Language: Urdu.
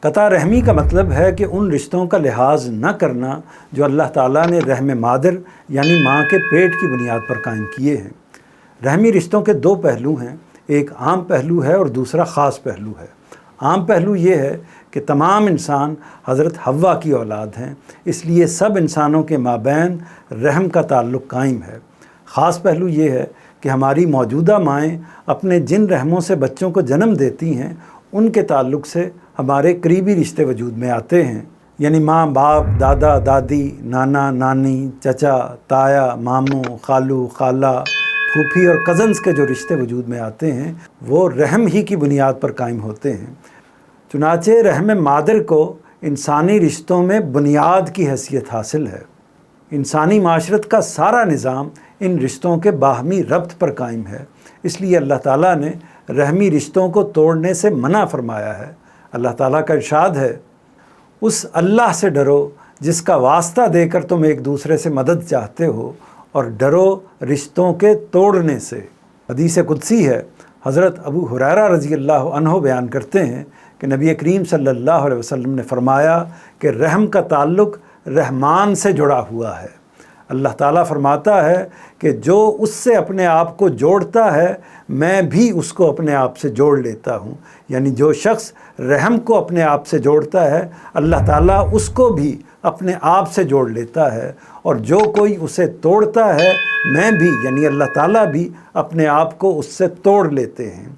قطع رحمی کا مطلب ہے کہ ان رشتوں کا لحاظ نہ کرنا جو اللہ تعالیٰ نے رحم مادر یعنی ماں کے پیٹ کی بنیاد پر قائم کیے ہیں۔ رحمی رشتوں کے دو پہلو ہیں، ایک عام پہلو ہے اور دوسرا خاص پہلو ہے۔ عام پہلو یہ ہے کہ تمام انسان حضرت حوا کی اولاد ہیں، اس لیے سب انسانوں کے مابین رحم کا تعلق قائم ہے۔ خاص پہلو یہ ہے کہ ہماری موجودہ مائیں اپنے جن رحموں سے بچوں کو جنم دیتی ہیں ان کے تعلق سے ہمارے قریبی رشتے وجود میں آتے ہیں، یعنی ماں باپ، دادا دادی، نانا نانی، چچا تایا، ماموں، خالو خالہ، پھوپھی اور کزنز کے جو رشتے وجود میں آتے ہیں وہ رحم ہی کی بنیاد پر قائم ہوتے ہیں۔ چنانچہ رحم مادر کو انسانی رشتوں میں بنیاد کی حیثیت حاصل ہے۔ انسانی معاشرت کا سارا نظام ان رشتوں کے باہمی ربط پر قائم ہے، اس لیے اللہ تعالیٰ نے رحمی رشتوں کو توڑنے سے منع فرمایا ہے۔ اللہ تعالیٰ کا ارشاد ہے، اس اللہ سے ڈرو جس کا واسطہ دے کر تم ایک دوسرے سے مدد چاہتے ہو، اور ڈرو رشتوں کے توڑنے سے۔ حدیث قدسی ہے، حضرت ابو ہریرہ رضی اللہ عنہ بیان کرتے ہیں کہ نبی کریم صلی اللہ علیہ وسلم نے فرمایا کہ رحم کا تعلق رحمان سے جڑا ہوا ہے۔ اللہ تعالیٰ فرماتا ہے کہ جو اس سے اپنے آپ کو جوڑتا ہے میں بھی اس کو اپنے آپ سے جوڑ لیتا ہوں، یعنی جو شخص رحم کو اپنے آپ سے جوڑتا ہے اللہ تعالیٰ اس کو بھی اپنے آپ سے جوڑ لیتا ہے، اور جو کوئی اسے توڑتا ہے میں بھی یعنی اللہ تعالیٰ بھی اپنے آپ کو اس سے توڑ لیتے ہیں۔